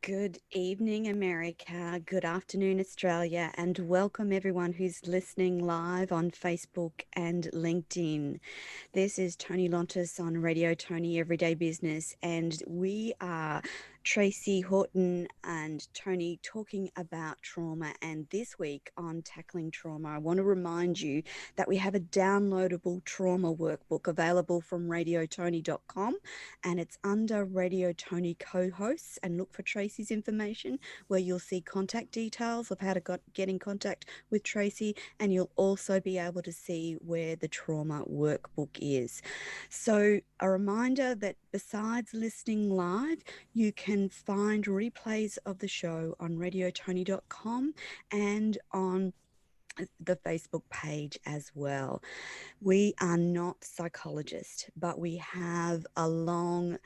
Good evening, America. Good afternoon, Australia, and welcome everyone who's listening live on Facebook and LinkedIn. This is Toni Lontis on Radio Toni Every Day Business, and we are Tracey Horton and Toni talking about trauma. And this week on Tackling Trauma, I want to remind you that we have a downloadable trauma workbook available from radiotoni.com, and it's under Radio Toni co-hosts, and look for Tracey's information where you'll see contact details of how to get in contact with Tracey, and you'll also be able to see where the trauma workbook is. So a reminder that besides listening live, you can find replays of the show on radiotoni.com and on the Facebook page as well. We are not psychologists, but we have a long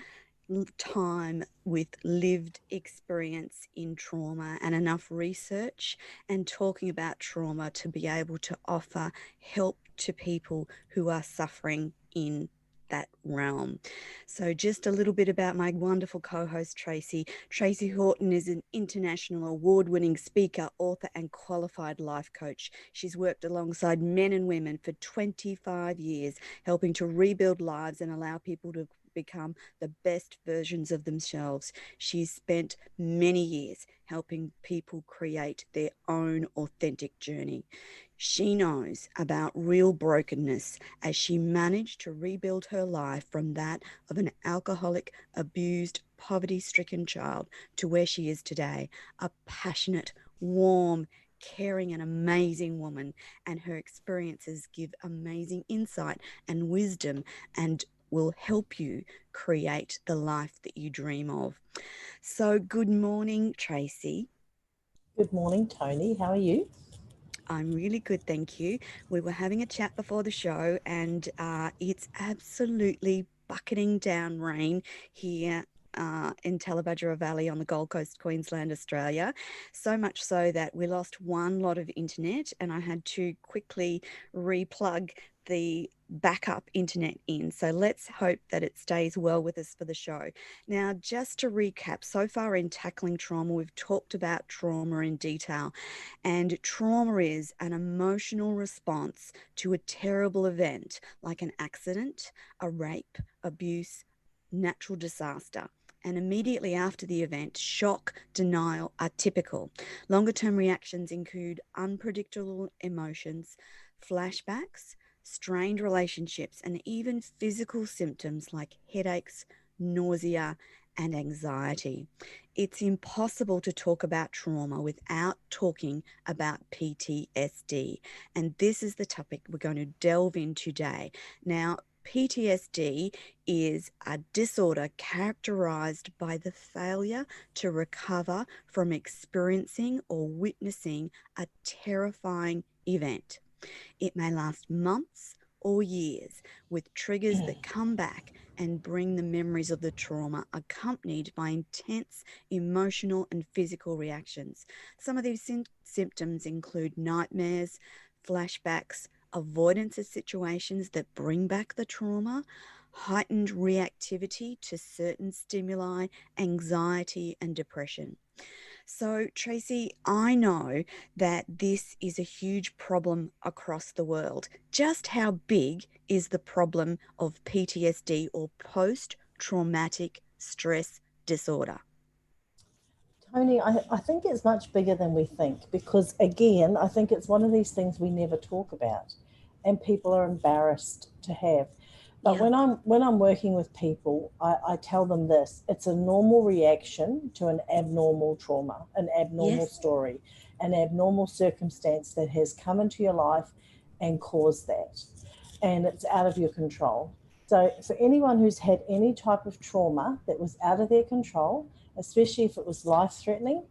time with lived experience in trauma and enough research and talking about trauma to be able to offer help to people who are suffering in that realm. So just a little bit about my wonderful co-host Tracey. Tracey Horton is an international award-winning speaker, author, and qualified life coach. She's worked alongside men and women for 25 years, helping to rebuild lives and allow people to become the best versions of themselves. She's spent many years helping people create their own authentic journey. She knows about real brokenness as she managed to rebuild her life from that of an alcoholic, abused, poverty-stricken child to where she is today, a passionate, warm, caring and amazing woman. And her experiences give amazing insight and wisdom and will help you create the life that you dream of. So good morning, Tracey. Good morning, Toni. How are you? I'm really good, thank you. We were having a chat before the show, and it's absolutely bucketing down rain here in Tallebudgera Valley on the Gold Coast, Queensland, Australia. So much so that we lost one lot of internet, and I had to quickly replug the backup internet in. So let's hope that it stays well with us for the show. Now, just to recap, so far in Tackling Trauma, we've talked about trauma in detail. And trauma is an emotional response to a terrible event like an accident, a rape, abuse, natural disaster. And immediately after the event, shock, denial are typical. Longer-term reactions include unpredictable emotions, flashbacks, strained relationships, and even physical symptoms like headaches, nausea, and anxiety. It's impossible to talk about trauma without talking about PTSD. And this is the topic we're going to delve in today. Now, PTSD is a disorder characterized by the failure to recover from experiencing or witnessing a terrifying event. It may last months or years, with triggers that come back and bring the memories of the trauma, accompanied by intense emotional and physical reactions. Some of these symptoms include nightmares, flashbacks, avoidance of situations that bring back the trauma, heightened reactivity to certain stimuli, anxiety, and depression. So, Tracey, I know that this is a huge problem across the world. Just how big is the problem of PTSD, or post-traumatic stress disorder? Toni, I think it's much bigger than we think because, again, I think it's one of these things we never talk about and people are embarrassed to have. But Yeah. when I'm working with people, I tell them this: it's a normal reaction to an abnormal trauma, an abnormal Yes. story, an abnormal circumstance that has come into your life and caused that. And it's out of your control. So for anyone who's had any type of trauma that was out of their control, especially if it was life-threatening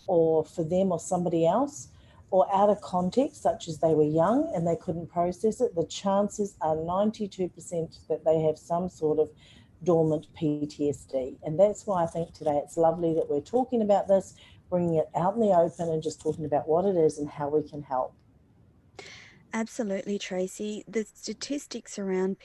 or for them or somebody else, or out of context, such as they were young and they couldn't process it, the chances are 92% that they have some sort of dormant PTSD. And that's why I think today it's lovely that we're talking about this, bringing it out in the open and just talking about what it is and how we can help. Absolutely, Tracey. The statistics around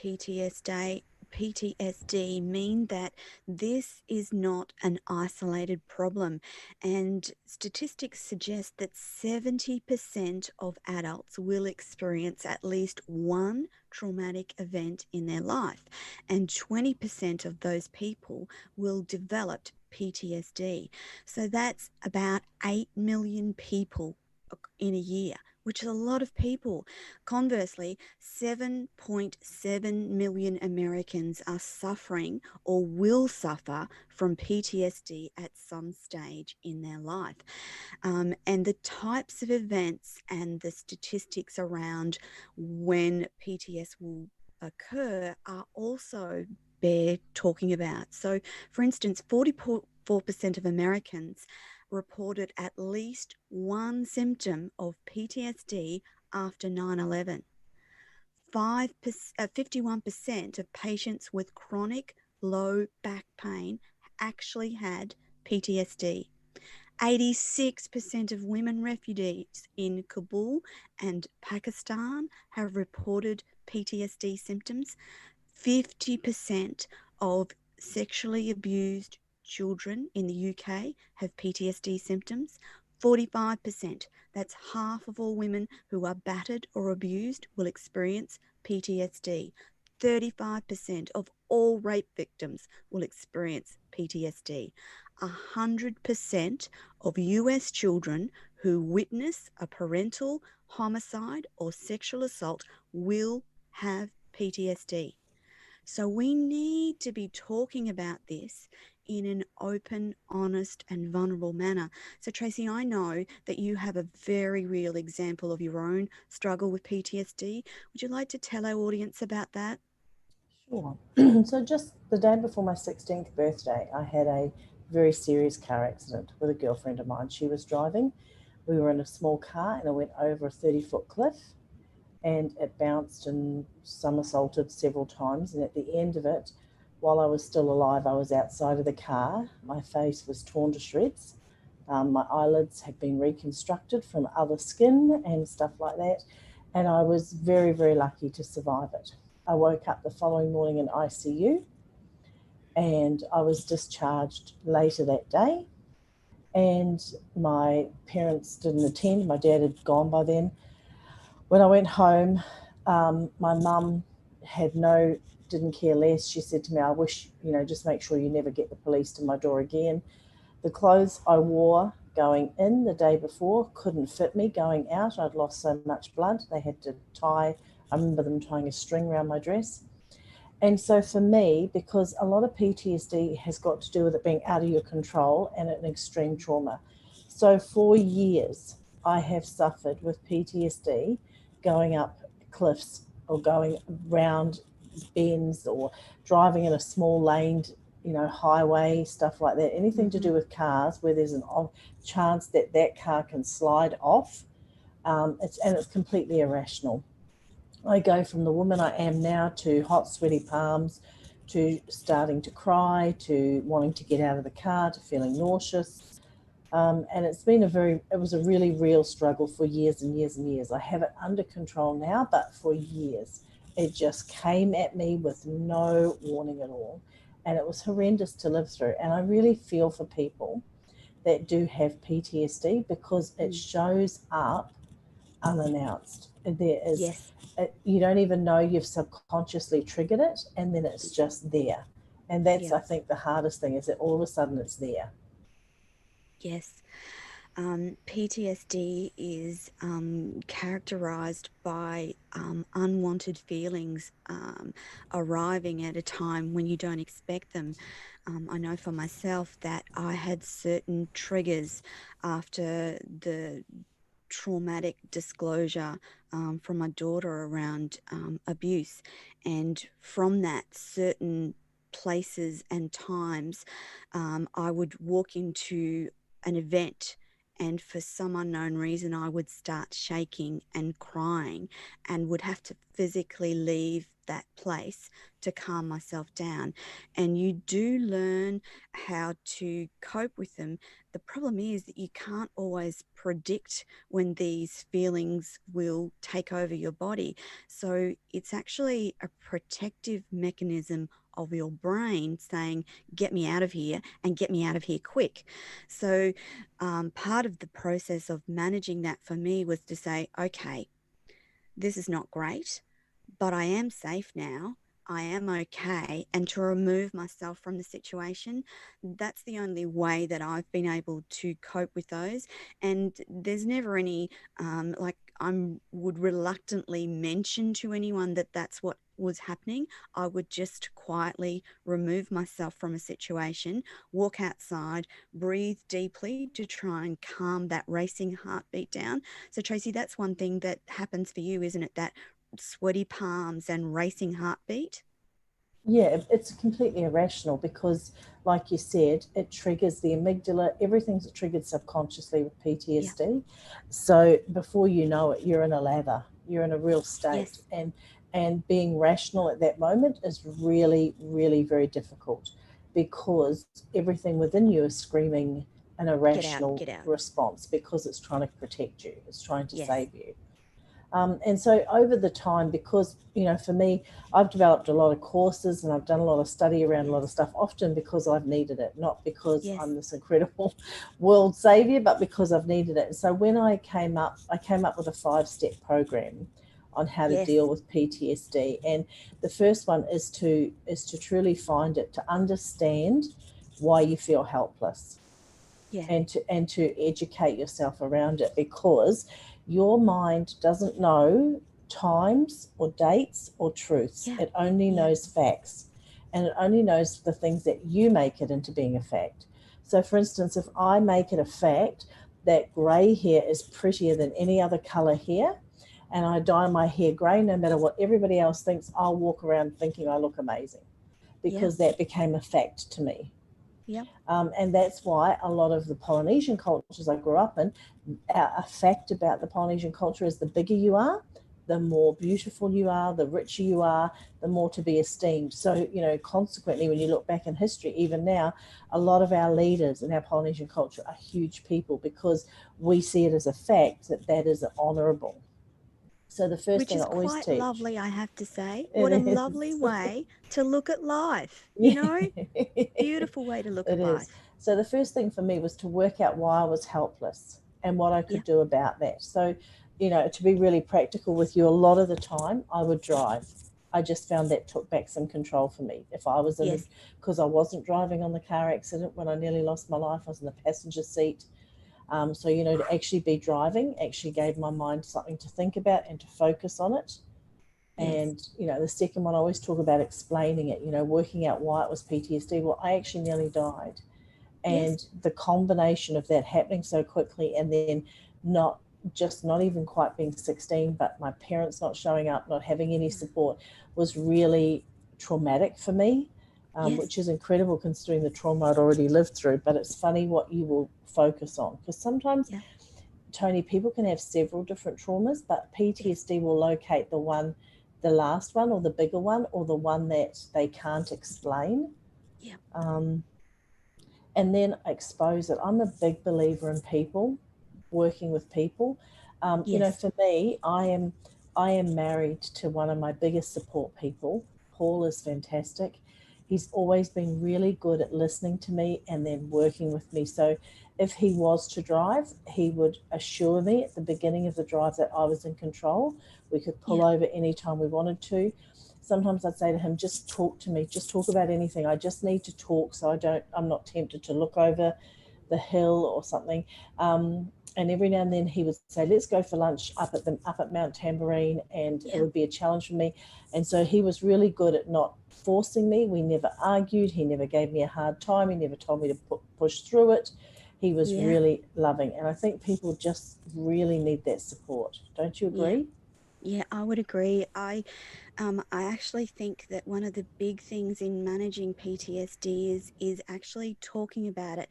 PTSD mean that this is not an isolated problem, and statistics suggest that 70% of adults will experience at least one traumatic event in their life, and 20% of those people will develop PTSD. So that's about 8 million people in a year, which is a lot of people. Conversely, 7.7 million Americans are suffering or will suffer from PTSD at some stage in their life. And the types of events and the statistics around when PTS will occur are also bear talking about. So, for instance, 44% of Americans reported at least one symptom of PTSD after 9/11. 51% of patients with chronic low back pain actually had PTSD. 86% of women refugees in Kabul and Pakistan have reported PTSD symptoms. 50% of sexually abused children in the UK have PTSD symptoms. 45%, that's half of all women who are battered or abused, will experience PTSD. 35% of all rape victims will experience PTSD. 100% of US children who witness a parental homicide or sexual assault will have PTSD. So we need to be talking about this in an open, honest, and vulnerable manner. So, Tracey, I know that you have a very real example of your own struggle with PTSD. Would you like to tell our audience about that? Sure. So just the day before my 16th birthday, I had a very serious car accident with a girlfriend of mine. She was driving. We were in a small car and I went over a 30-foot cliff and it bounced and somersaulted several times. And at the end of it, while I was still alive, I was outside of the car. My face was torn to shreds. My eyelids had been reconstructed from other skin and stuff like that. And I was very, very lucky to survive it. I woke up the following morning in ICU and I was discharged later that day. And my parents didn't attend. My dad had gone by then. When I went home, my mum didn't care less. She said to me, I wish, just make sure you never get the police to my door again. The clothes I wore going in the day before couldn't fit me going out. I'd lost so much blood. They had to I remember them tying a string around my dress. And so for me, because a lot of PTSD has got to do with it being out of your control and an extreme trauma. So for years, I have suffered with PTSD going up cliffs or going round bends or driving in a small laned, highway, stuff like that. Anything to do with cars where there's a chance that car can slide off. It's completely irrational. I go from the woman I am now to hot, sweaty palms, to starting to cry, to wanting to get out of the car, to feeling nauseous. And it was a really real struggle for years and years and years. I have it under control now, but for years, it just came at me with no warning at all. And it was horrendous to live through. And I really feel for people that do have PTSD because it shows up unannounced. There is, Yes. You don't even know you've subconsciously triggered it, and then it's just there. And that's, I think, the hardest thing is that all of a sudden it's there. Yes. PTSD is characterized by unwanted feelings arriving at a time when you don't expect them. I know for myself that I had certain triggers after the traumatic disclosure from my daughter around abuse. And from that, certain places and times, I would walk into an event and for some unknown reason, I would start shaking and crying and would have to physically leave that place to calm myself down. And you do learn how to cope with them. The problem is that you can't always predict when these feelings will take over your body. So it's actually a protective mechanism of your brain saying, get me out of here and get me out of here quick. So part of the process of managing that for me was to say, okay, this is not great, but I am safe now. I am okay. And to remove myself from the situation, that's the only way that I've been able to cope with those. And there's never any, like, I would reluctantly mention to anyone that that's what was happening. I would just quietly remove myself from a situation, walk outside, breathe deeply to try and calm that racing heartbeat down. So, Tracey, that's one thing that happens for you, isn't it? That sweaty palms and racing heartbeat. Yeah, it's completely irrational because, like you said, it triggers the amygdala. Everything's triggered subconsciously with Yeah. PTSD. So before you know it, you're in a lather. You're in a real state, Yes. and being rational at that moment is really, really very difficult because everything within you is screaming an Get out. irrational Get out. response because it's trying to protect you. It's trying to Yes. save you. And so over the time, because, for me, I've developed a lot of courses and I've done a lot of study around a lot of Yes. stuff, often because I've needed it, not because Yes. I'm this incredible world savior, but because I've needed it. And so when I came up with a 5-step program on how to Yes. deal with PTSD. And the first one is to truly find it, to understand why you feel helpless, Yeah. and to educate yourself around it, because your mind doesn't know times or dates or truths. Yeah. It only Yeah. knows facts, and it only knows the things that you make it into being a fact. So for instance, if I make it a fact that grey hair is prettier than any other color hair, and I dye my hair grey, no matter what everybody else thinks, I'll walk around thinking I look amazing Yeah. because that became a fact to me. Yeah. And that's why a lot of the Polynesian cultures I grew up in, a fact about the Polynesian culture is the bigger you are, the more beautiful you are, the richer you are, the more to be esteemed. So, consequently, when you look back in history, even now, a lot of our leaders in our Polynesian culture are huge people because we see it as a fact that that is honourable. So the first Which thing I is always quite teach, lovely, I have to say. What a it lovely is, way to look at life, yeah, Beautiful way to look at it is. life. So the first thing for me was to work out why I was helpless and what I Yeah. could do about that. So, to be really practical with you, a lot of the time I would drive. I just found that took back some control for me. If I was in the, Yes. because I wasn't driving on the car accident when I nearly lost my life, I was in the passenger seat. So, to actually be driving actually gave my mind something to think about and to focus on it. Yes. And, the second one, I always talk about explaining it, working out why it was PTSD. Well, I actually nearly died. Yes. And the combination of that happening so quickly, and then not even quite being 16, but my parents not showing up, not having any support, was really traumatic for me, Yes. which is incredible considering the trauma I'd already lived through. But it's funny what you will focus on, because sometimes, Yeah. Toni, people can have several different traumas, but Yes. PTSD will locate the last one, or the bigger one, or the one that they can't explain. Yeah. Um, and then expose it. I'm a big believer in people, working with people. Yes. For me, I am married to one of my biggest support people. Paul is fantastic. He's always been really good at listening to me and then working with me. So if he was to drive, he would assure me at the beginning of the drive that I was in control. We could pull Yeah. over anytime we wanted to. Sometimes I'd say to him, just talk to me, just talk about anything. I just need to talk so I'm not tempted to look over the hill or something. And every now and then he would say, let's go for lunch up at Mount Tambourine, and it Yeah. would be a challenge for me. And so he was really good at not forcing me. We never argued. He never gave me a hard time. He never told me to push through it. He was Yeah. really loving. And I think people just really need that support. Don't you Yeah. agree? Yeah, I would agree. I actually think that one of the big things in managing PTSD is actually talking about it,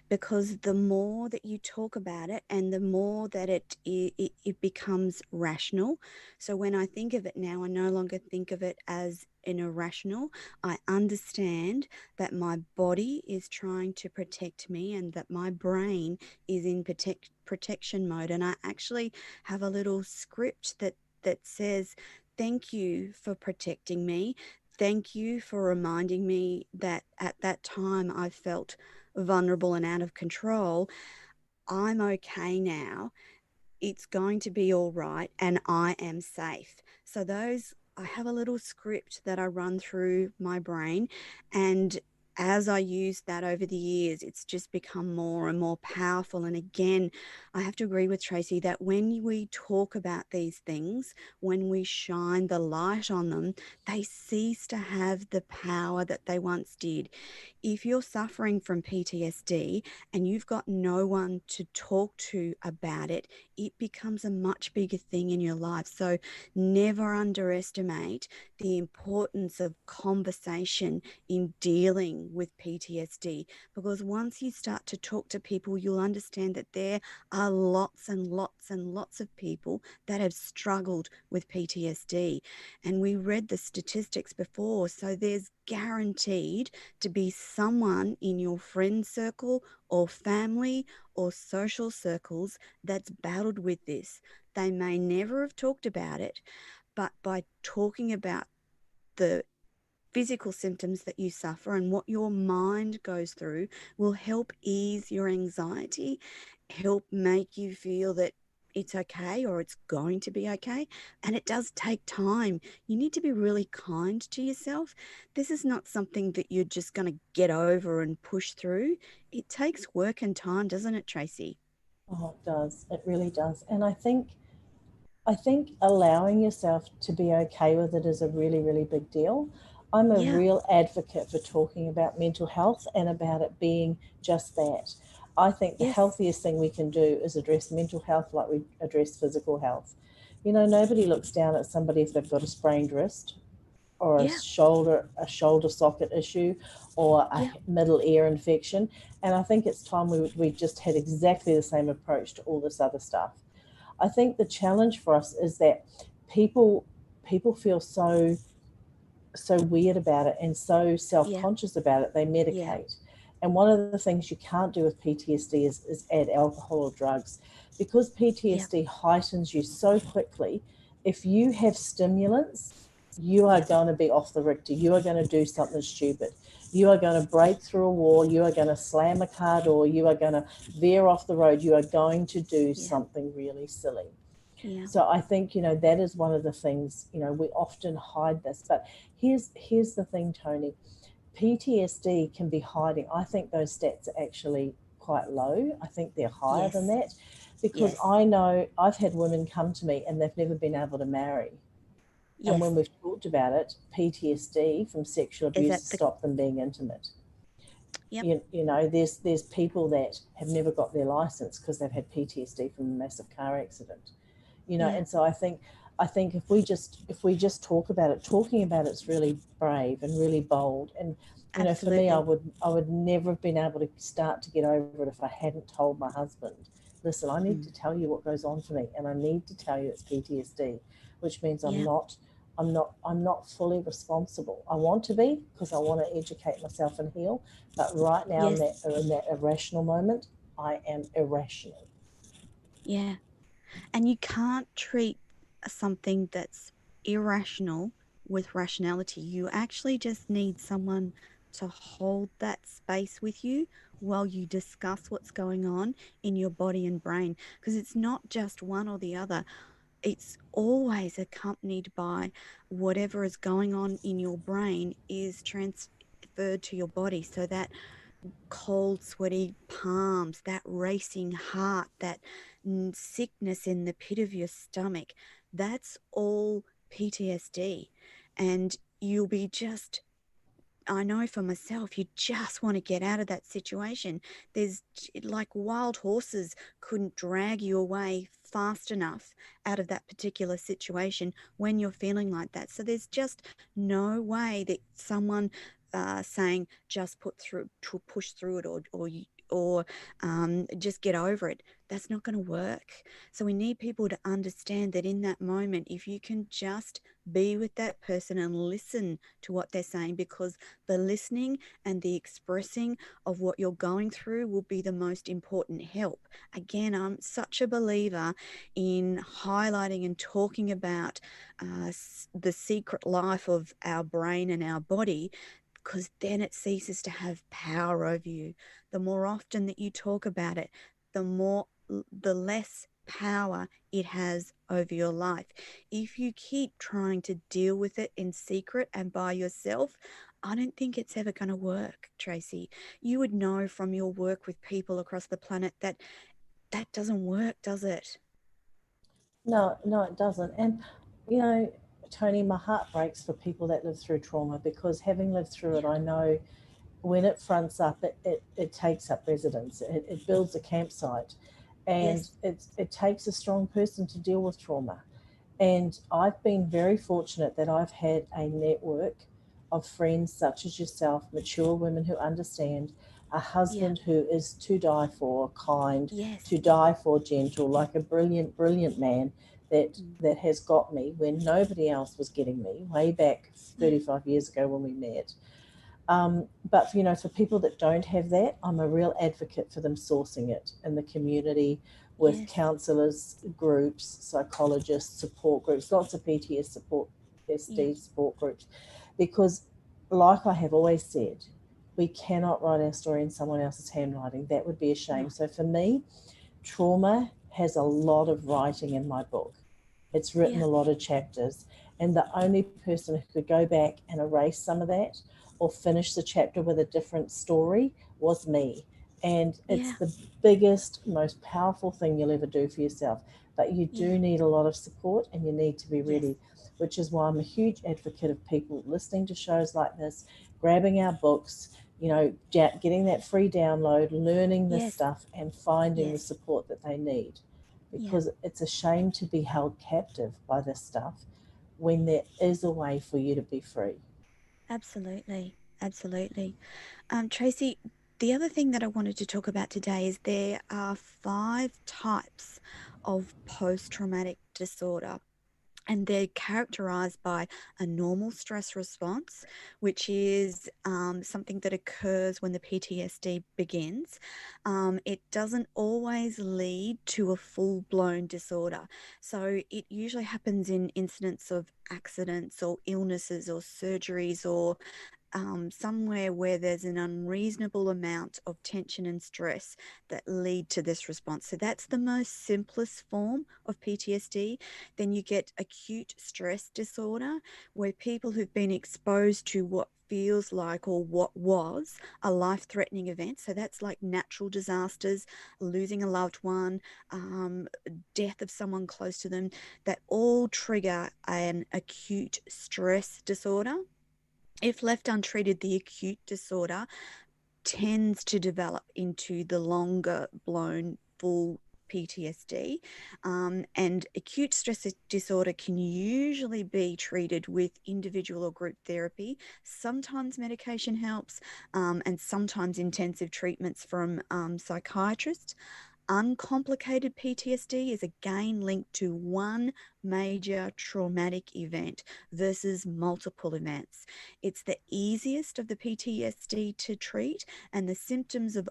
because the more that you talk about it and the more that it becomes rational. So when I think of it now, I no longer think of it as an irrational. I understand that my body is trying to protect me and that my brain is in protection mode. And I actually have a little script that says, thank you for protecting me. Thank you for reminding me that at that time I felt vulnerable and out of control. I'm okay now. It's going to be all right and I am safe. So those, I have a little script that I run through my brain, and as I use that over the years, it's just become more and more powerful. And again, I have to agree with Tracey that when we talk about these things, when we shine the light on them, they cease to have the power that they once did. If you're suffering from PTSD and you've got no one to talk to about it, it becomes a much bigger thing in your life. So never underestimate the importance of conversation in dealing with PTSD, because once you start to talk to people, you'll understand that there are lots and lots and lots of people that have struggled with PTSD. And we read the statistics before, so there's guaranteed to be someone in your friend circle or family or social circles that's battled with this. They may never have talked about it, but by talking about the physical symptoms that you suffer and what your mind goes through will help ease your anxiety, help make you feel that it's okay or it's going to be okay. And it does take time. You need to be really kind to yourself. This is not something that you're just going to get over and push through. It takes work and time, doesn't it, Tracey? Oh, it does. It really does. And I think allowing yourself to be okay with it is a really, really big deal. I'm a Yeah. real advocate for talking about mental health and about it being just that. I think the Yes. healthiest thing we can do is address mental health like we address physical health. You know, nobody looks down at somebody if they've got a sprained wrist or Yeah. a shoulder socket issue or a Yeah. middle ear infection. And I think it's time we just had exactly the same approach to all this other stuff. I think the challenge for us is that people people feel so weird about it and so Yeah. self-conscious about it they Yeah. medicate. And one of the things you can't do with PTSD is add alcohol or drugs, because Yeah. PTSD heightens you so quickly. If you have stimulants, you are Yeah. going to be off the Richter. You are going to do something stupid. You are going to break through a wall. You are going to slam a car door. You are going to veer off the road. You are going to do Yeah. something really silly. Yeah. So I think, that is one of the things, we often hide this. But here's the thing, Toni. PTSD can be hiding. I think those stats are actually quite low. I think they're higher than Yes. that, because Yes. I know I've had women come to me and they've never been able to marry. And when Yes. we've talked about it, PTSD from sexual Is abuse that has the, stopped them being intimate. yep. There's people that have never got their license because they've had PTSD from a massive car accident. Yeah. And so I think if we just talking about it's really brave and really bold. And for me, I Absolutely. would I would never have been able to start to get over it if I hadn't told my husband, listen, I need Mm. to tell you what goes on for me, and I need to tell you it's PTSD, which means I'm Yeah. not fully responsible. I want to be, because I want to educate myself and heal, but right now in Yes. that irrational moment, I am irrational. Yeah. And you can't treat something that's irrational with rationality. You actually just need someone to hold that space with you while you discuss what's going on in your body and brain. Because it's not just one or the other, it's always accompanied by whatever is going on in your brain is transferred to your body. So that cold, sweaty palms, that racing heart, that sickness in the pit of your stomach, that's all PTSD. And you'll be just I know for myself, you just want to get out of that situation. There's like wild horses couldn't drag you away fast enough out of that particular situation when you're feeling like that. So there's just no way that someone saying just push through it, or just get over it. That's not going to work. So we need people to understand that in that moment, if you can just be with that person and listen to what they're saying, because the listening and the expressing of what you're going through will be the most important help. Again, I'm such a believer in highlighting and talking about the secret life of our brain and our body, because then it ceases to have power over you. The more often that you talk about it, the less power it has over your life. If you keep trying to deal with it in secret and by yourself, I don't think it's ever going to work, Tracy. You would know from your work with people across the planet that that doesn't work, does it? No, no, it doesn't. And, you know, Toni, my heart breaks for people that live through trauma, because having lived through it, Yeah. I know when it fronts up, it takes up residence, it builds a campsite. And Yes. it takes a strong person to deal with trauma. And I've been very fortunate that I've had a network of friends such as yourself, mature women who understand, a Yeah. husband who is to die for, kind, to Yes. die for, gentle, like a brilliant, brilliant man Mm. that has got me when nobody else was getting me, way back Yeah. 35 years ago when we met. But for people that don't have that, I'm a real advocate for them sourcing it in the community with Yes. counsellors, groups, psychologists, support groups, lots of Yeah. PTSD support groups, because, like I have always said, we cannot write our story in someone else's handwriting. That would be a shame. No. So for me, trauma has a lot of writing in my book. It's written Yeah. a lot of chapters, and the only person who could go back and erase some of that or finish the chapter with a different story was me. And it's Yeah. the biggest, most powerful thing you'll ever do for yourself. But you Yeah. do need a lot of support, and you need to be Yes. ready, which is why I'm a huge advocate of people listening to shows like this, grabbing our books, getting that free download, learning this Yes. stuff, and finding the Yes. support that they need. Yeah. Because it's a shame to be held captive by this stuff when there is a way for you to be free. Absolutely. Absolutely. Tracy, the other thing that I wanted to talk about today is there are 5 types of post-traumatic disorder. And they're characterized by a normal stress response, which is something that occurs when the PTSD begins. It doesn't always lead to a full-blown disorder. So it usually happens in incidents of accidents or illnesses or surgeries, or somewhere where there's an unreasonable amount of tension and stress that lead to this response. So that's the most simplest form of PTSD. Then you get acute stress disorder, where people who've been exposed to what feels like or what was a life-threatening event. So that's like natural disasters, losing a loved one, death of someone close to them, that all trigger an acute stress disorder. If left untreated, the acute disorder tends to develop into the longer blown full PTSD. And acute stress disorder can usually be treated with individual or group therapy. Sometimes medication helps, and sometimes intensive treatments from psychiatrists. Uncomplicated PTSD is again linked to one major traumatic event versus multiple events. It's the easiest of the PTSD to treat, and the symptoms of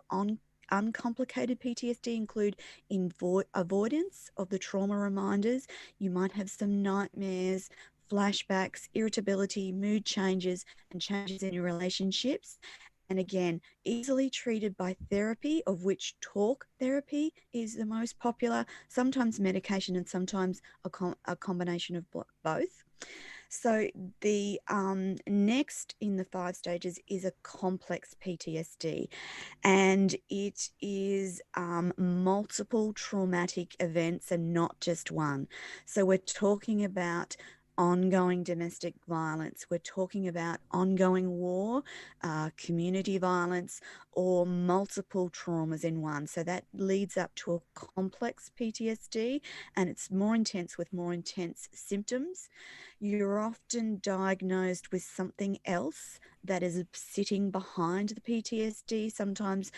uncomplicated PTSD include avoidance of the trauma reminders. You might have some nightmares, flashbacks, irritability, mood changes, and changes in your relationships. And again, easily treated by therapy, of which talk therapy is the most popular, sometimes medication, and sometimes a combination of both. So the next in the 5 stages is a complex PTSD, and it is multiple traumatic events and not just one. So we're talking about ongoing domestic violence. We're talking about ongoing war, community violence, or multiple traumas in one. So that leads up to a complex PTSD, and it's more intense with more intense symptoms. You're often diagnosed with something else that is sitting behind the PTSD, sometimes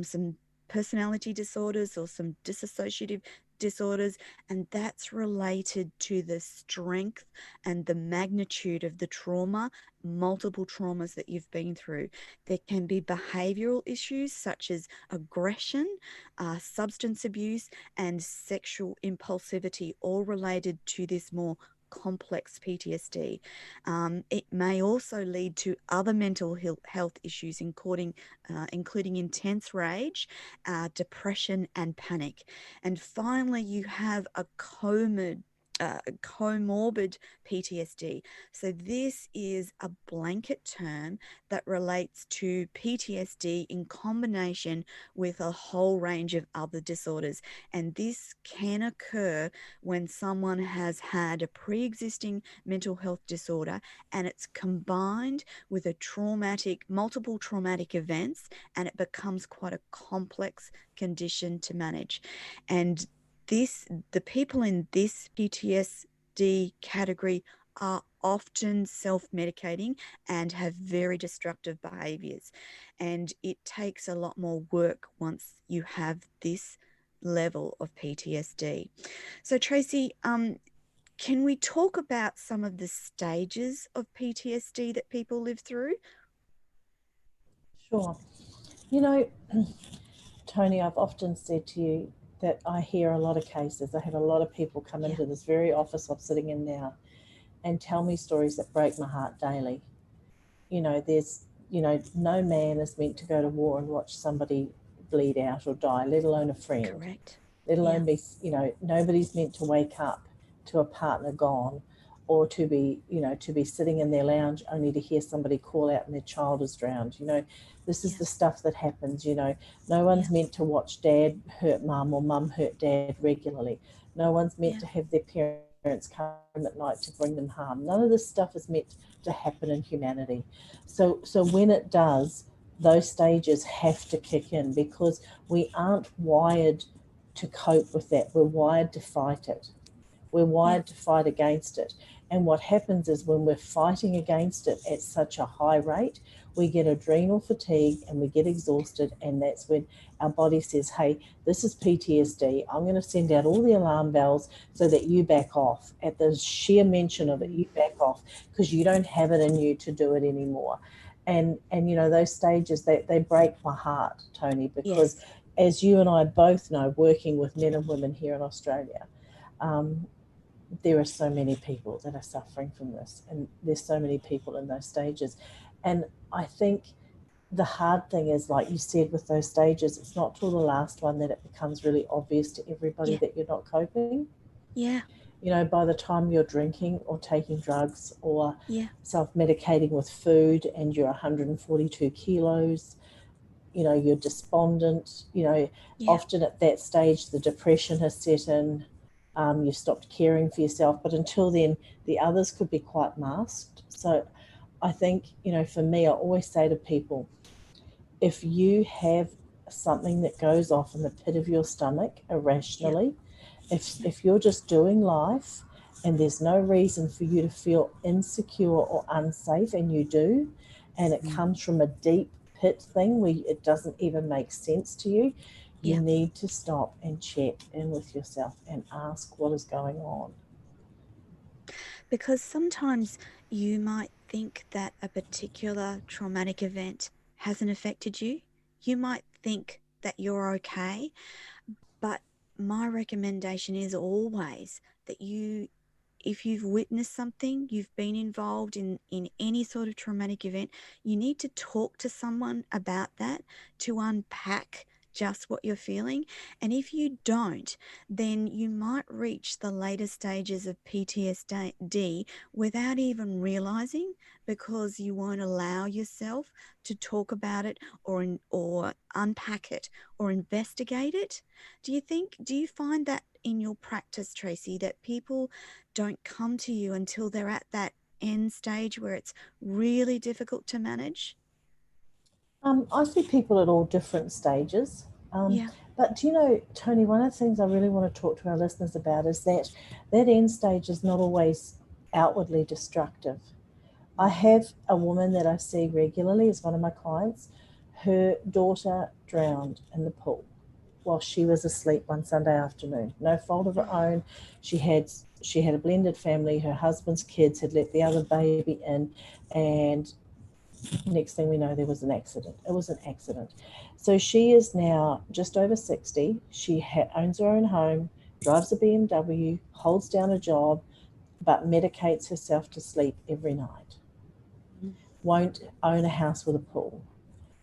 some personality disorders or some dissociative disorders, and that's related to the strength and the magnitude of the trauma, multiple traumas that you've been through. There can be behavioral issues such as aggression, substance abuse, and sexual impulsivity, all related to this more complex PTSD. It may also lead to other mental health issues, including intense rage, depression, and panic. And finally, you have a comorbid PTSD. So this is a blanket term that relates to PTSD in combination with a whole range of other disorders. And this can occur when someone has had a pre-existing mental health disorder and it's combined with multiple traumatic events, and it becomes quite a complex condition to manage. And the people in this PTSD category are often self-medicating and have very destructive behaviors. And it takes a lot more work once you have this level of PTSD. So Tracy, can we talk about some of the stages of PTSD that people live through? Sure. You know, Toni, I've often said to you that I hear a lot of cases. I have a lot of people come into this very office I'm sitting in now and tell me stories that break my heart daily. No man is meant to go to war and watch somebody bleed out or die, let alone a friend. Correct. Let alone be, nobody's meant to wake up to a partner gone, or to be sitting in their lounge only to hear somebody call out and their child is drowned. This is the stuff that happens. No one's meant to watch dad hurt mum or mum hurt dad regularly. No one's meant to have their parents come at night to bring them harm. None of this stuff is meant to happen in humanity. So when it does, those stages have to kick in, because we aren't wired to cope with that. We're wired to fight it. We're wired to fight against it. And what happens is, when we're fighting against it at such a high rate, we get adrenal fatigue and we get exhausted. And that's when our body says, hey, this is PTSD. I'm going to send out all the alarm bells so that you back off. At the sheer mention of it, you back off, because you don't have it in you to do it anymore. And those stages, they break my heart, Toni, because as you and I both know, working with men and women here in Australia, there are so many people that are suffering from this, and there's so many people in those stages. And I think the hard thing is, like you said, with those stages, it's not till the last one that it becomes really obvious to everybody that you're not coping. By the time you're drinking or taking drugs or self-medicating with food and you're 142 kilos, you're despondent, often at that stage the depression has set in. You've stopped caring for yourself, but until then the others could be quite masked. So I think, for me, I always say to people, if you have something that goes off in the pit of your stomach irrationally, if you're just doing life and there's no reason for you to feel insecure or unsafe, and you do, and it comes from a deep pit thing where it doesn't even make sense to you, you need to stop and check in with yourself and ask what is going on. Because sometimes you might think that a particular traumatic event hasn't affected you. You might think that you're okay, but my recommendation is always that if you've witnessed something, you've been involved in any sort of traumatic event, you need to talk to someone about that to unpack just what you're feeling. And if you don't, then you might reach the later stages of PTSD without even realizing, because you won't allow yourself to talk about it or unpack it or investigate it. Do you find that in your practice, Tracey, that people don't come to you until they're at that end stage where it's really difficult to manage? I see people at all different stages. Yeah. But do you know, Toni, one of the things I really want to talk to our listeners about is that that end stage is not always outwardly destructive. I have a woman that I see regularly as one of my clients. Her daughter drowned in the pool while she was asleep one Sunday afternoon. No fault of her own. She had a blended family. Her husband's kids had let the other baby in, and next thing we know, there was an accident. It was an accident. So she is now just over 60. She owns her own home, drives a BMW, holds down a job, but medicates herself to sleep every night. Won't own a house with a pool.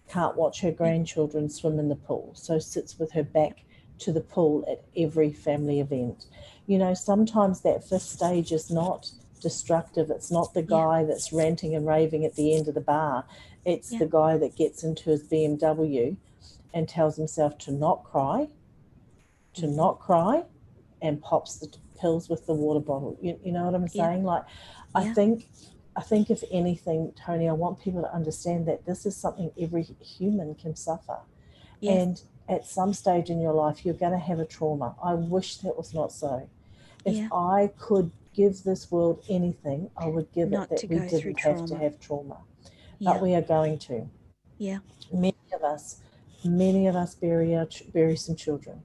Can't watch her grandchildren swim in the pool. So sits with her back to the pool at every family event. You know, sometimes that fifth stage is not destructive. It's not the guy that's ranting and raving at the end of the bar. It's the guy that gets into his BMW and tells himself to not cry, and pops the pills with the water bottle. You know what I'm saying? Like, I think if anything, Toni, I want people to understand that this is something every human can suffer. And at some stage in your life, you're going to have a trauma. I wish that was not so. If I could give this world anything, I would give it that we didn't have to have trauma. But we are going to. Yeah. Many of us bury some children.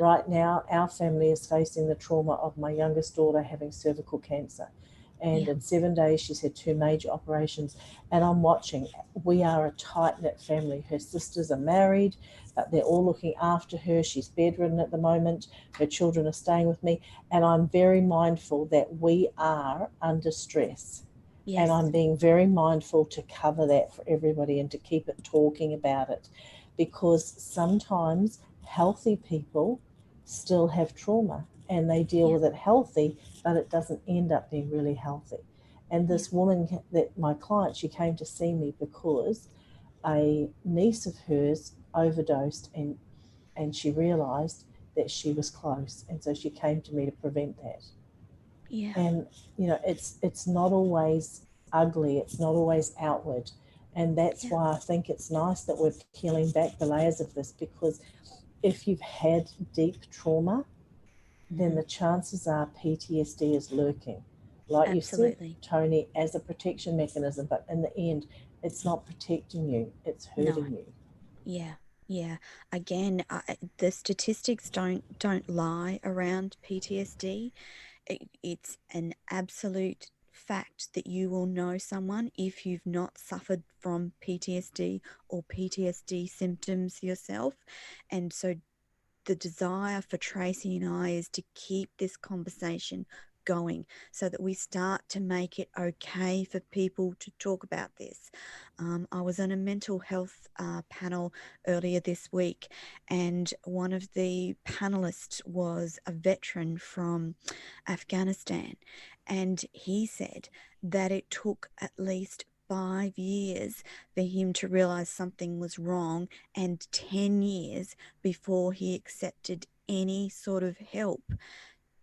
Right now, our family is facing the trauma of my youngest daughter having cervical cancer. And in 7 days, she's had 2 major operations. And I'm watching. We are a tight-knit family. Her sisters are married, but they're all looking after her. She's bedridden at the moment. Her children are staying with me. And I'm very mindful that we are under stress. And I'm being very mindful to cover that for everybody and to keep it talking about it. Because sometimes healthy people still have trauma and they deal with it healthy, but it doesn't end up being really healthy. And this woman, that my client, she came to see me because a niece of hers overdosed and she realized that she was close. And so she came to me to prevent that. And, you know, it's not always ugly. It's not always outward. And that's why I think it's nice that we're peeling back the layers of this, because if you've had deep trauma, then the chances are PTSD is lurking. Like you said, Toni, as a protection mechanism, but in the end, it's not protecting you, it's hurting you. Yeah. Again, the statistics don't lie around PTSD. It's an absolute fact that you will know someone if you've not suffered from PTSD or PTSD symptoms yourself. And so the desire for Tracey and I is to keep this conversation going so that we start to make it okay for people to talk about this. I was on a mental health panel earlier this week, and one of the panelists was a veteran from Afghanistan, and he said that it took at least 5 years for him to realize something was wrong, and 10 years before he accepted any sort of help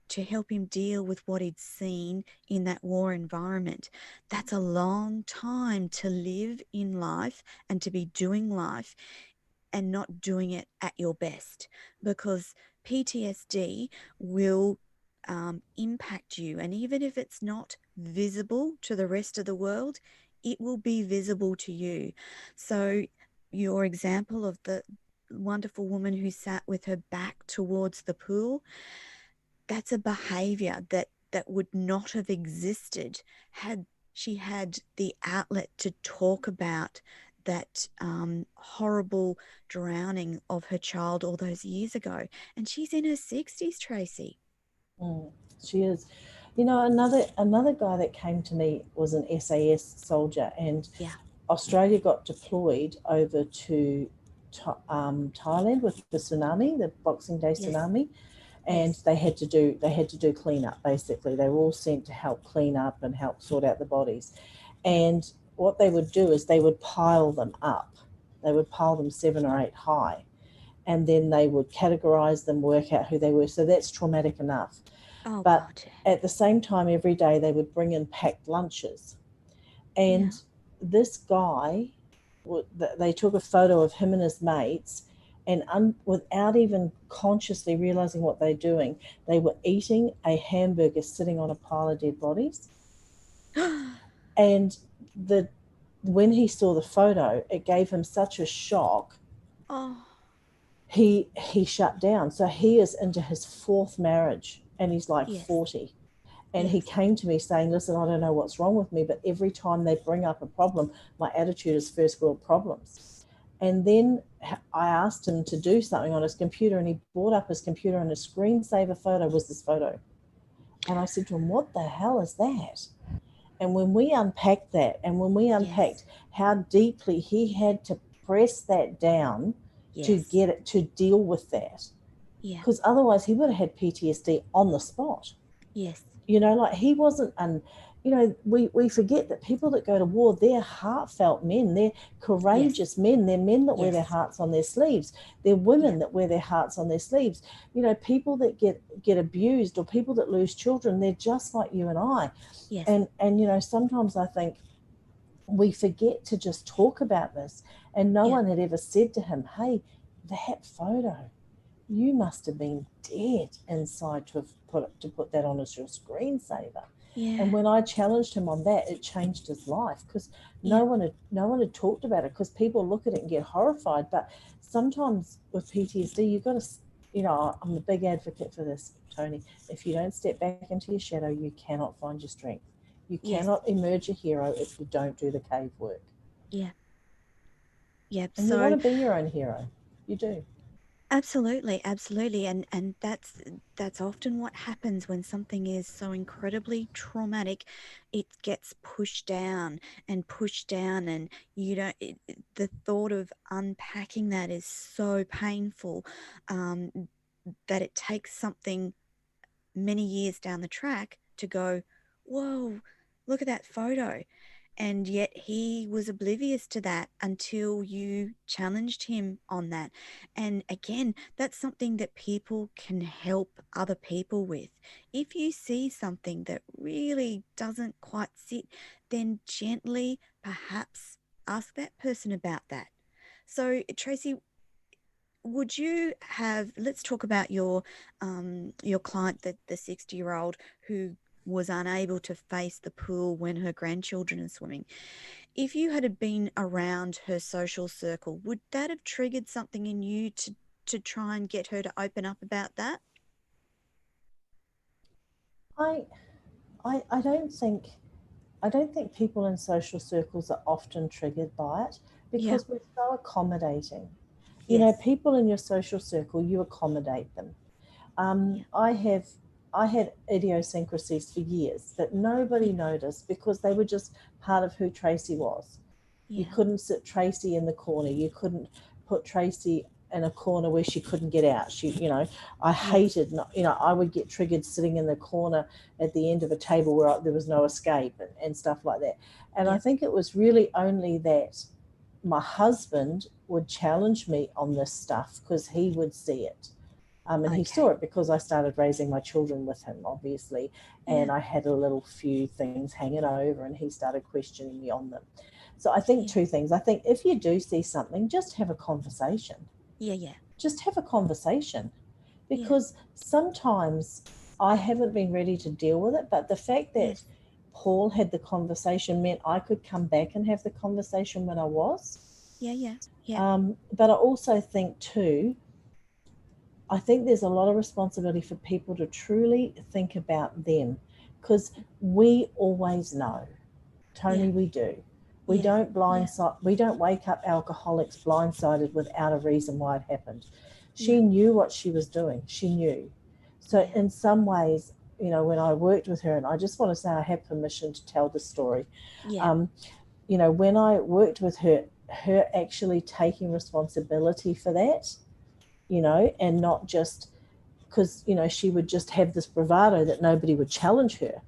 to help him deal with what he'd seen in that war environment. That's a long time to live in life and to be doing life and not doing it at your best, because PTSD will impact you. And even if it's not visible to the rest of the world, it will be visible to you. So your example of the wonderful woman who sat with her back towards the pool, that's a behavior that would not have existed had she had the outlet to talk about that horrible drowning of her child all those years ago. And she's in her 60s, Tracey. She is. You know, another guy that came to me was an SAS soldier, and Australia got deployed over to Thailand with the tsunami, the Boxing Day tsunami, and they had to do cleanup. Basically, they were all sent to help clean up and help sort out the bodies. And what they would do is they would pile them up They would pile them 7 or 8 high, and then they would categorize them, work out who they were. So that's traumatic enough. Oh But God. at the same time, every day they would bring in packed lunches. And this guy, they took a photo of him and his mates, and without even consciously realizing what they're doing, they were eating a hamburger sitting on a pile of dead bodies. And when he saw the photo, it gave him such a shock. Oh. He shut down. So he is into his 4th marriage, and he's like Yes. 40. And Yes. he came to me saying, listen, I don't know what's wrong with me, but every time they bring up a problem, my attitude is first world problems. And then I asked him to do something on his computer, and he brought up his computer, and his screensaver photo was this photo. And I said to him, what the hell is that? And when we unpacked that, and when we unpacked how deeply he had to press that down to get it, to deal with that, because otherwise he would have had PTSD on the spot. Yes. You know, like he wasn't, we forget that people that go to war, they're heartfelt men, they're courageous men, they're men that wear their hearts on their sleeves, they're women that wear their hearts on their sleeves. You know, people that get abused, or people that lose children, they're just like you and I. Yes. And you know, sometimes I think we forget to just talk about this, and no one had ever said to him, hey, that photo, you must have been dead inside to put that on as your screensaver. And when I challenged him on that, it changed his life, because no one had talked about it, because people look at it and get horrified. But sometimes with PTSD, you've got to, you know, I'm a big advocate for this, Toni. If you don't step back into your shadow, you cannot find your strength. You cannot emerge a hero if you don't do the cave work. Yeah. And you want to be your own hero. You do. Absolutely, absolutely. And that's often what happens when something is so incredibly traumatic. It gets pushed down and pushed down, and you don't the thought of unpacking that is so painful, that it takes something many years down the track to go, whoa, look at that photo. And yet he was oblivious to that until you challenged him on that. And again, that's something that people can help other people with. If you see something that really doesn't quite sit, then gently perhaps ask that person about that. So, Tracey, would you have, let's talk about your client, the 60-year-old who was unable to face the pool when her grandchildren are swimming. If you had been around her social circle, would that have triggered something in you to try and get her to open up about that? I don't think people in social circles are often triggered by it, because we're so accommodating. You know, people in your social circle, you accommodate them. I had idiosyncrasies for years that nobody noticed, because they were just part of who Tracey was. You couldn't sit Tracey in the corner. You couldn't put Tracey in a corner where she couldn't get out. I hated, I would get triggered sitting in the corner at the end of a table where there was no escape and stuff like that. And I think it was really only that my husband would challenge me on this stuff, because he would see it. And he saw it because I started raising my children with him, obviously. And I had a little few things hanging over, and he started questioning me on them. So I think two things. I think if you do see something, just have a conversation. Just have a conversation. Because sometimes I haven't been ready to deal with it, but the fact that Paul had the conversation meant I could come back and have the conversation when I was. But I also think too, I think there's a lot of responsibility for people to truly think about them, because we always know, Toni, we do. We don't we don't wake up alcoholics blindsided without a reason why it happened. She knew what she was doing. She knew. So in some ways, you know, when I worked with her, and I just want to say I have permission to tell this story. You know, when I worked with her actually taking responsibility for that, you know, and not just because, you know, she would just have this bravado that nobody would challenge her.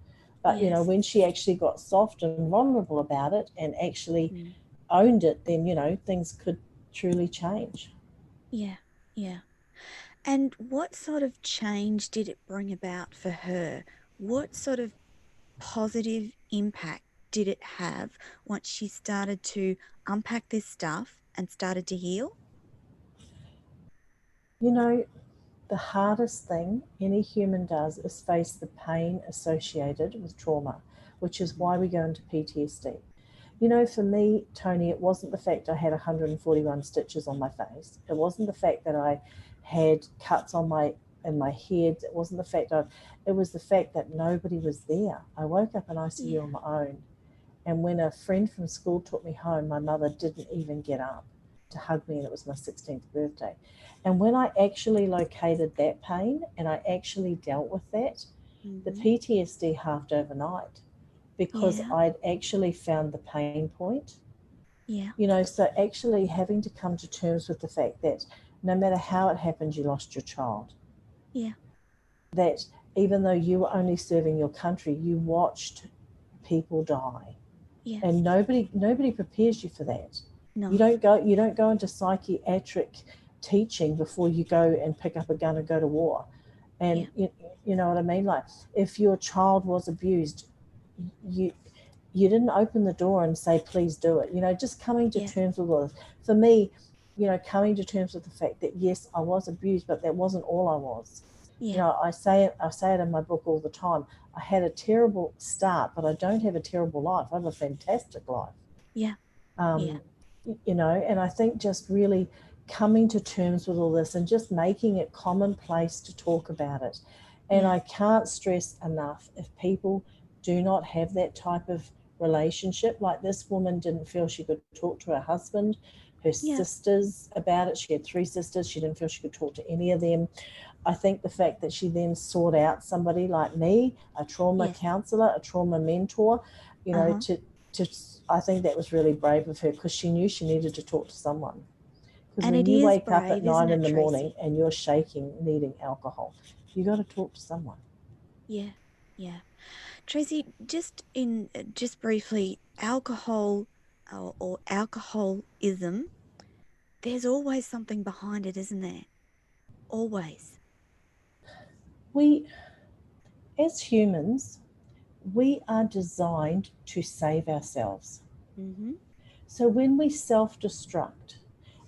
But, you know, when she actually got soft and vulnerable about it and actually owned it, then, you know, things could truly change. Yeah. Yeah. And what sort of change did it bring about for her? What sort of positive impact did it have once she started to unpack this stuff and started to heal? You know, the hardest thing any human does is face the pain associated with trauma, which is why we go into PTSD. You know, for me, Toni, it wasn't the fact I had 141 stitches on my face. It wasn't the fact that I had cuts on in my head. It wasn't the fact it was the fact that nobody was there. I woke up in ICU on my own. And when a friend from school took me home, my mother didn't even get up to hug me, and it was my 16th birthday. And when I actually located that pain and I actually dealt with that, the Mm-hmm. PTSD halved overnight because Yeah. I'd actually found the pain point. Yeah. You know, so actually having to come to terms with the fact that no matter how it happened, you lost your child. Yeah. That even though you were only serving your country, you watched people die. Yes. And nobody prepares you for that. No. You don't go into psychiatric teaching before you go and pick up a gun and go to war. And you know what I mean? Like if your child was abused, you you didn't open the door and say please do it. You know, just coming to terms with all this. For me, you know, coming to terms with the fact that yes, I was abused, but that wasn't all I was. You know, I say it in my book all the time. I had a terrible start, but I don't have a terrible life. I have a fantastic life. Yeah. Um, you know, and I think just really coming to terms with all this and just making it commonplace to talk about it. And I can't stress enough, if people do not have that type of relationship, like this woman didn't feel she could talk to her husband, her sisters about it. She had 3 sisters. She didn't feel she could talk to any of them. I think the fact that she then sought out somebody like me, a trauma counselor, a trauma mentor, you know, to I think that was really brave of her, because she knew she needed to talk to someone. Because when you wake up at 9 in the morning and you're shaking, needing alcohol, you got to talk to someone. Yeah. Yeah. Tracey, just briefly, alcohol or alcoholism, there's always something behind it, isn't there? Always. We, as humans, we are designed to save ourselves. Mm-hmm. So when we self-destruct,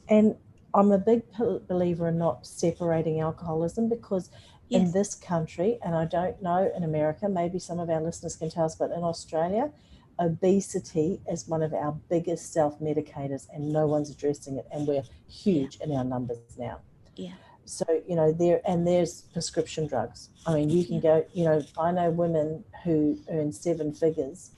and I'm a big believer in not separating alcoholism, because in this country, and I don't know in America, maybe some of our listeners can tell us, but in Australia, obesity is one of our biggest self-medicators, and no one's addressing it, and we're huge in our numbers now. Yeah. So, you know, there's prescription drugs. I mean, you can go, you know, I know women who earn 7 figures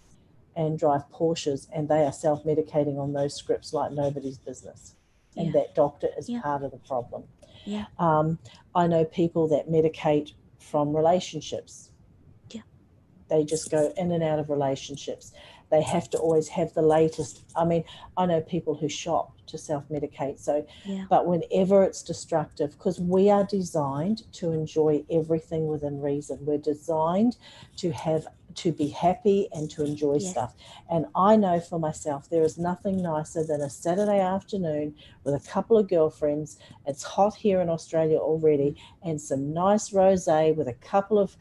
and drive Porsches, and they are self-medicating on those scripts like nobody's business. And that doctor is part of the problem. Yeah. I know people that medicate from relationships. Yeah. They just go in and out of relationships. They have to always have the latest. I mean, I know people who shop to self-medicate. So, but whenever it's destructive, because we are designed to enjoy everything within reason. We're designed to be happy and to enjoy stuff. And I know for myself, there is nothing nicer than a Saturday afternoon with a couple of girlfriends. It's hot here in Australia already, and some nice rosé with a couple of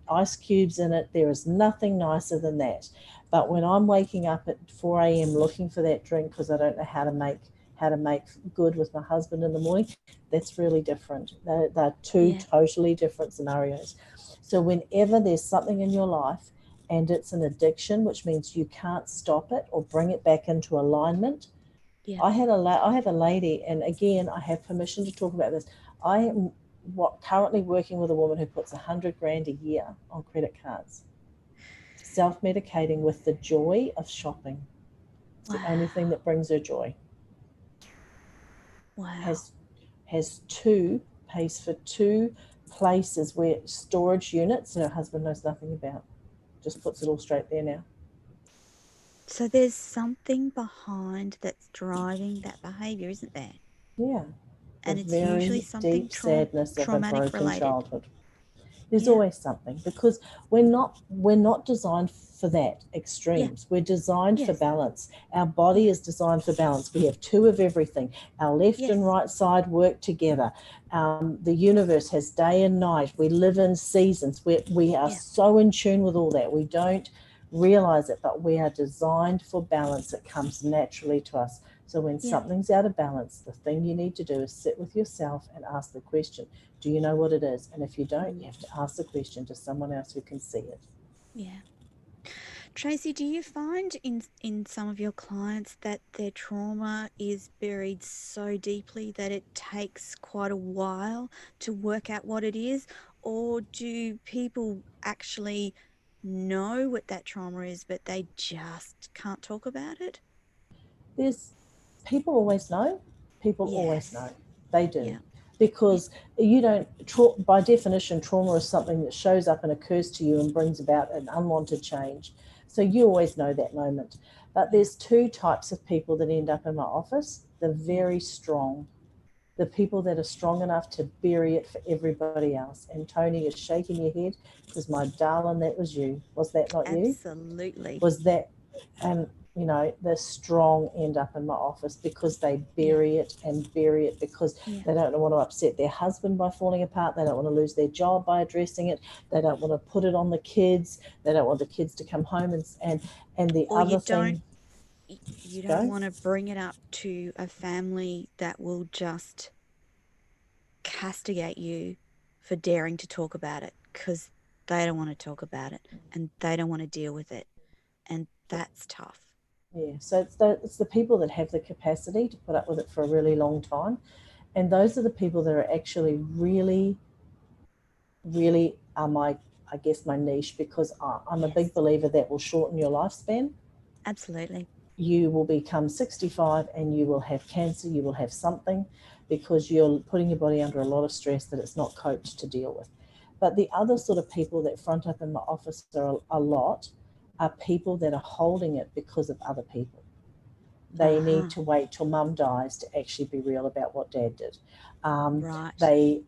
ice cubes in it. There is nothing nicer than that. But when I'm waking up at 4 a.m. looking for that drink because I don't know how to make good with my husband in the morning, that's really different. They're two totally different scenarios. So whenever there's something in your life and it's an addiction, which means you can't stop it or bring it back into alignment. I have a lady, and again, I have permission to talk about this. I am currently working with a woman who puts $100,000 a year on credit cards, self-medicating with the joy of shopping. It's the only thing that brings her joy. Wow. Pays for 2 places where storage units that her husband knows nothing about. Just puts it all straight there now. So there's something behind that's driving that behavior, isn't there? Yeah. And it's usually something deep sadness of a traumatic broken related. childhood. There's always something, because we're not designed for that extremes. We're designed for balance. Our body is designed for balance. We have two of everything. Our left and right side work together. The universe has day and night. We live in seasons. We are so in tune with all that. We don't realize it, but we are designed for balance. It comes naturally to us. So when something's out of balance, the thing you need to do is sit with yourself and ask the question, do you know what it is? And if you don't, you have to ask the question to someone else who can see it. Yeah. Tracey, do you find in some of your clients that their trauma is buried so deeply that it takes quite a while to work out what it is? Or do people actually know what that trauma is, but they just can't talk about it? There's people always know. People always know. They do. Yeah. Because you don't, by definition, trauma is something that shows up and occurs to you and brings about an unwanted change. So you always know that moment. But there's two types of people that end up in my office. The very strong, the people that are strong enough to bury it for everybody else. And Toni is shaking your head because, my darling, that was you. Was that not you? Absolutely. Was that, and you know, the strong end up in my office because they bury it and bury it because they don't want to upset their husband by falling apart. They don't want to lose their job by addressing it. They don't want to put it on the kids. They don't want the kids to come home and the or other thing. You don't want to bring it up to a family that will just castigate you for daring to talk about it, because they don't want to talk about it and they don't want to deal with it, and that's tough. Yeah, so it's the people that have the capacity to put up with it for a really long time, and those are the people that are actually really, really are my niche, because I'm a big believer that will shorten your lifespan. Absolutely. You will become 65 and you will have cancer, you will have something, because you're putting your body under a lot of stress that it's not coped to deal with. But the other sort of people that front up in my office a lot are people that are holding it because of other people. They need to wait till mum dies to actually be real about what dad did.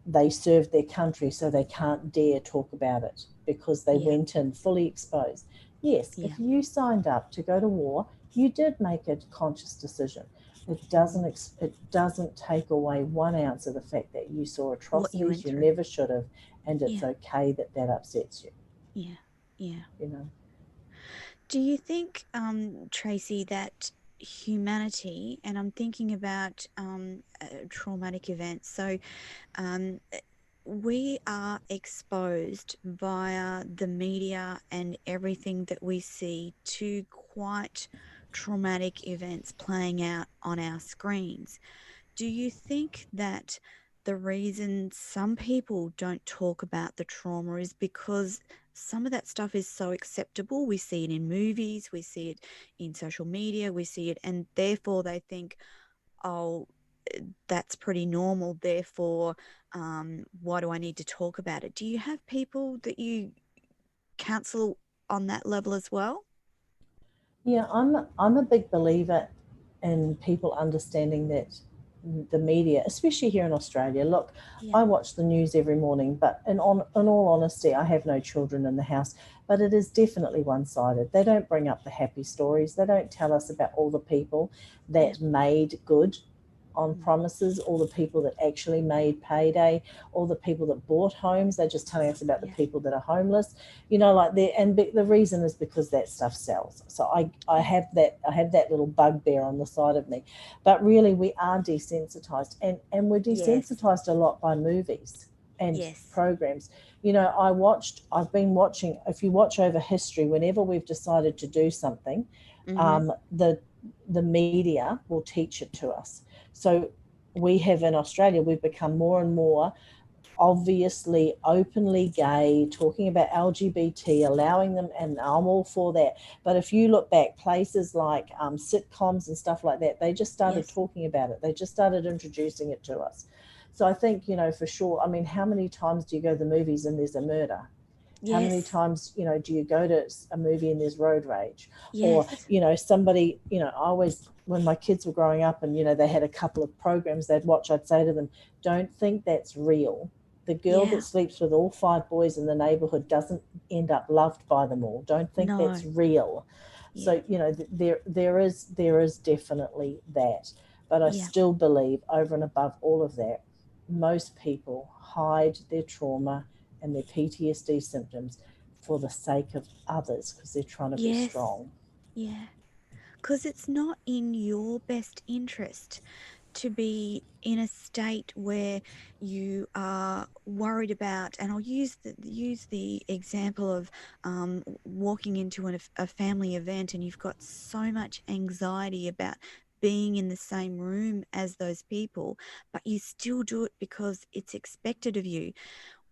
They served their country, so they can't dare talk about it because they went in fully exposed. Yes, if you signed up to go to war, you did make a conscious decision. It doesn't take away 1 ounce of the fact that you saw atrocities you never should have, and it's okay that upsets you. Yeah. You know. Do you think, Tracey, that humanity, and I'm thinking about traumatic events, so we are exposed via the media and everything that we see to quite traumatic events playing out on our screens. Do you think that the reason some people don't talk about the trauma is because some of that stuff is so acceptable? We see it in movies, we see it in social media, we see it, and therefore they think, oh, that's pretty normal, therefore why do I need to talk about it? Do you have people that you counsel on that level as well? Yeah, I'm a big believer in people understanding that the media, especially here in Australia, look, I watch the news every morning, but in all honesty, I have no children in the house, but it is definitely one-sided. They don't bring up the happy stories. They don't tell us about all the people that made good on promises, all the people that actually made payday, all the people that bought homes. They're just telling us about the people that are homeless, you know, like the reason is because that stuff sells. So I have that little bugbear on the side of me. But really, we are desensitized, and we're desensitized a lot by movies and programs. You know, I've been watching, if you watch over history, whenever we've decided to do something, the media will teach it to us. So we have in Australia, we've become more and more obviously openly gay, talking about LGBT, allowing them, and I'm all for that. But if you look back, places like sitcoms and stuff like that, they just started talking about it. They just started introducing it to us. So I think, you know, for sure, I mean, how many times do you go to the movies and there's a murder? How many times, you know, do you go to a movie and there's road rage? Or, you know, somebody, you know, I always, when my kids were growing up and, you know, they had a couple of programs they'd watch, I'd say to them, don't think that's real. The girl Yeah. that sleeps with all 5 boys in the neighborhood doesn't end up loved by them all. Don't think that's No. real. Yeah. So, there is definitely that. But I Yeah. still believe, over and above all of that, most people hide their trauma and their PTSD symptoms for the sake of others, because they're trying to be Yes. strong. Yeah. Because it's not in your best interest to be in a state where you are worried about, and I'll use the example of walking into a family event, and you've got so much anxiety about being in the same room as those people, but you still do it because it's expected of you.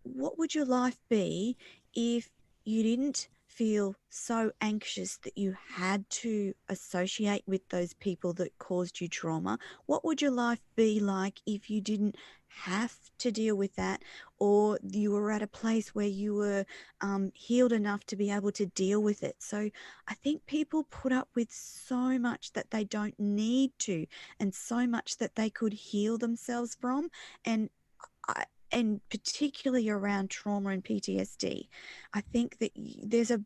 What would your life be if you didn't feel so anxious that you had to associate with those people that caused you trauma? What would your life be like if you didn't have to deal with that, or you were at a place where you were healed enough to be able to deal with it? So I think people put up with so much that they don't need to, and so much that they could heal themselves from. And I, and particularly around trauma and PTSD, I think that there's a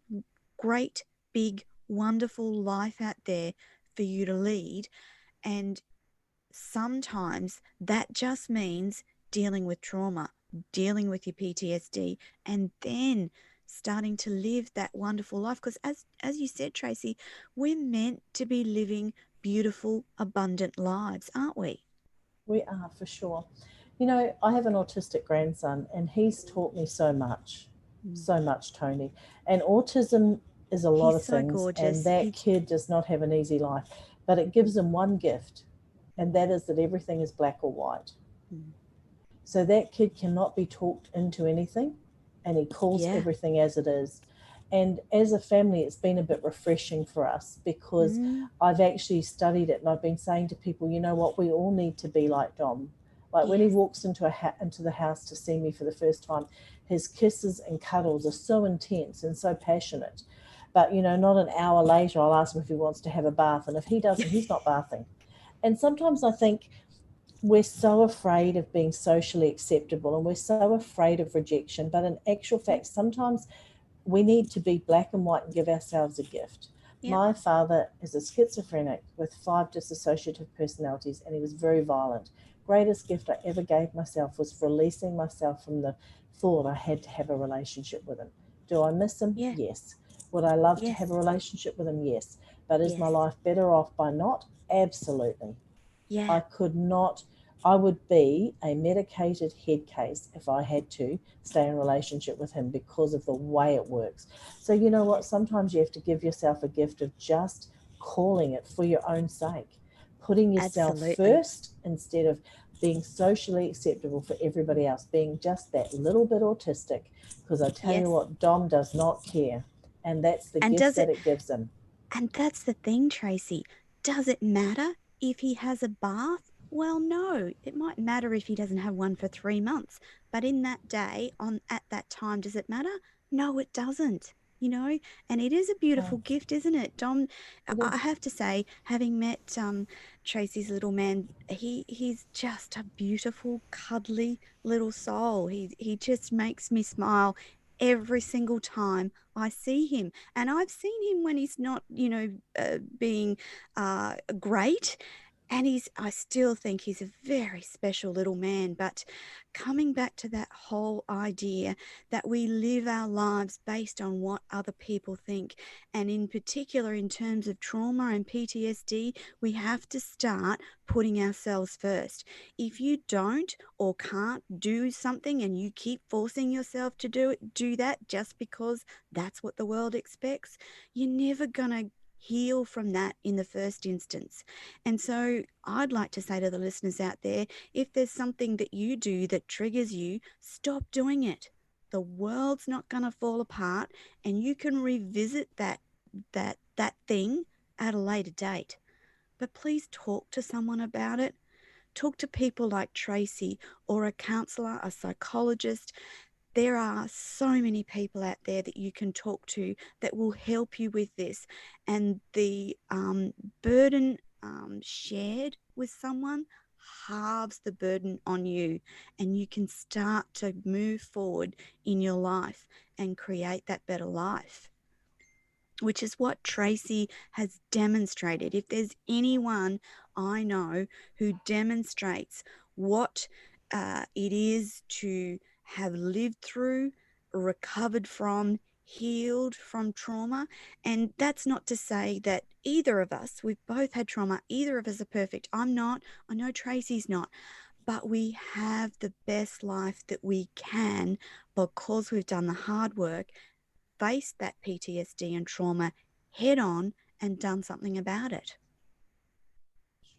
great, big, wonderful life out there for you to lead. And sometimes that just means dealing with trauma, dealing with your PTSD, and then starting to live that wonderful life. Because as you said, Tracy, we're meant to be living beautiful, abundant lives, aren't we? We are, for sure. I have an autistic grandson, and he's taught me Mm. so much, Tony. And autism is a lot He's of so things, and gorgeous. that kid does not have an easy life, but it gives him one gift, and Mm, that is that everything is black or white. mm. So that kid cannot be talked into anything, and he calls Yeah. everything as it is. And as a family, it's been a bit refreshing for us, because Mm, I've actually studied it, and I've been saying to people, you know what, we all need to be like Dom. Like when he yes. walks into the house to see me for the first time, his kisses and cuddles are so intense and so passionate. But not an hour later, I'll ask him if he wants to have a bath, and if he doesn't, he's not bathing. And sometimes I think we're so afraid of being socially acceptable, and we're so afraid of rejection. But in actual Yep. fact, sometimes we need to be black and white and give ourselves a gift. Yep. My father is a schizophrenic with 5 dissociative personalities, and he was very violent. Greatest gift I ever gave myself was releasing myself from the thought I had to have a relationship with him. Do I miss him? Yeah. Yes. Would I love to have a Yes. relationship with him? Yes. But is my Yes. life better off by not? Absolutely. Yeah. I could not, I would be a medicated head case if I had to stay in a relationship with him, because of the way it works. So, you know what? Yes. Sometimes you have to give yourself a gift of just calling it for your own sake, putting yourself Absolutely. first instead of being socially acceptable for everybody else, being just that little bit autistic. Because I tell you Yes. what, Dom does not care. And that's the And gift does that it, it gives him. and that's the thing, Tracy. Does it matter if he has a bath? Well, no. It might matter if he doesn't have one for 3 months. But in that day, on at that time, does it matter? No, it doesn't. And it is a beautiful No, gift, isn't it? Dom, it I is. have to say, having met Tracy's little man, he's just a beautiful, cuddly little soul. He just makes me smile every single time I see him. And I've seen him when he's not, being great. And I still think he's a very special little man. But coming back to that whole idea that we live our lives based on what other people think, and in particular, in terms of trauma and PTSD, we have to start putting ourselves first. If you don't or can't do something and you keep forcing yourself to do that just because that's what the world expects, you're never going to heal from that in the first instance. And so I'd like to say to the listeners out there, if there's something that you do that triggers you, stop doing it. The world's not going to fall apart, and you can revisit that thing at a later date. But please talk to someone about it. Talk to people like Tracy, or a counselor, a psychologist. There are so many people out there that you can talk to that will help you with this. And the burden shared with someone halves the burden on you, and you can start to move forward in your life and create that better life, which is what Tracey has demonstrated. If there's anyone I know who demonstrates what it is to have lived through, recovered from, healed from trauma, and that's not to say that either of us, we've both had trauma, either of us are perfect. I'm not, I know Tracey's not, but we have the best life that we can because we've done the hard work, faced that PTSD and trauma head on, and done something about it.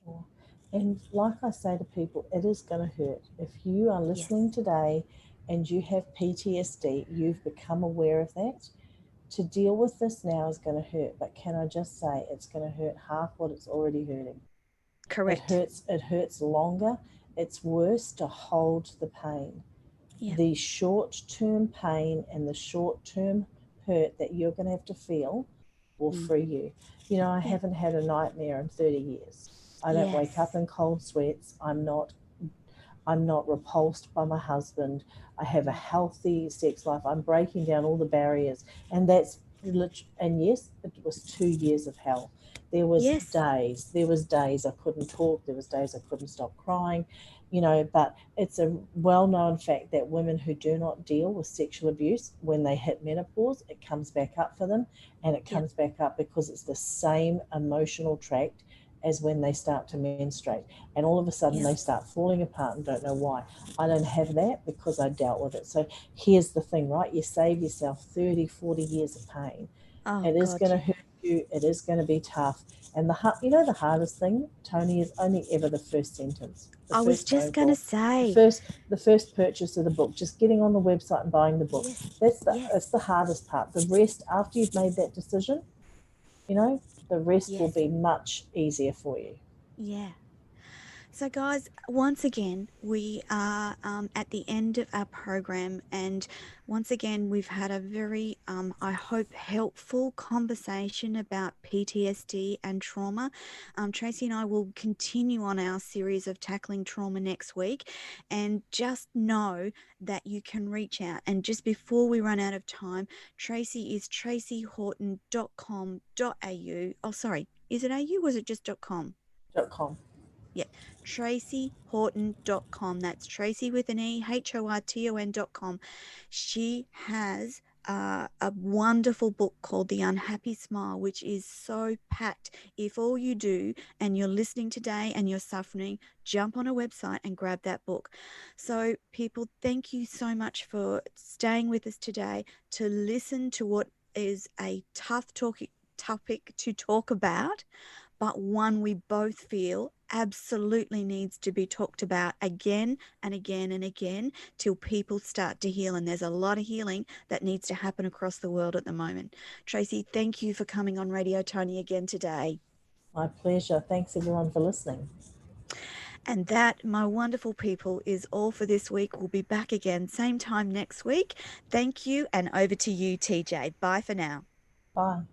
Sure. And like I say to people, it is going to hurt. If you are listening today and you have PTSD, you've become aware of that. To deal with this now is going to hurt, but can I just say it's going to hurt half what it's already hurting. Correct. It hurts longer. It's worse to hold the pain. Yeah. The short-term pain and the short-term hurt that you're going to have to feel will free you. You know, I haven't had a nightmare in 30 years. I don't wake up in cold sweats. I'm not repulsed by my husband. I have a healthy sex life. I'm breaking down all the barriers. And that's and yes, it was 2 years of hell. There was days I couldn't talk. There was days I couldn't stop crying, you know, but it's a well-known fact that women who do not deal with sexual abuse, when they hit menopause, it comes back up for them, and it comes back up because it's the same emotional tract as when they start to menstruate, and all of a sudden they start falling apart and don't know why. I don't have that because I dealt with it. So here's the thing, right? You save yourself 30, 40 years of pain. It is going to hurt you. It is going to be tough. And the hardest thing, Toni, is only ever the first sentence. I was just going to say. The first purchase of the book, just getting on the website and buying the book. That's the hardest part. The rest, after you've made that decision, you know, the rest will be much easier for you. Yeah. So, guys, once again, we are at the end of our program, and once again, we've had a very, I hope, helpful conversation about PTSD and trauma. Tracey and I will continue on our series of tackling trauma next week, and just know that you can reach out. And just before we run out of time, Tracey is traceyhorton.com.au. Oh, sorry, is it AU or is it just .com? .com. Yeah, traceyhorton.com. That's Tracey with an E, HORTON.com. She has a wonderful book called The Unhappy Smile, which is so packed. If all you do and you're listening today and you're suffering, jump on a website and grab that book. So, people, thank you so much for staying with us today to listen to what is a tough topic to talk about, but one we both feel absolutely needs to be talked about again and again and again till people start to heal. And there's a lot of healing that needs to happen across the world at the moment. Tracey, thank you for coming on Radio Toni again today. My pleasure. Thanks everyone for listening. And that, my wonderful people, is all for this week. We'll be back again same time next week. Thank you, and over to you, TJ. Bye for now. Bye.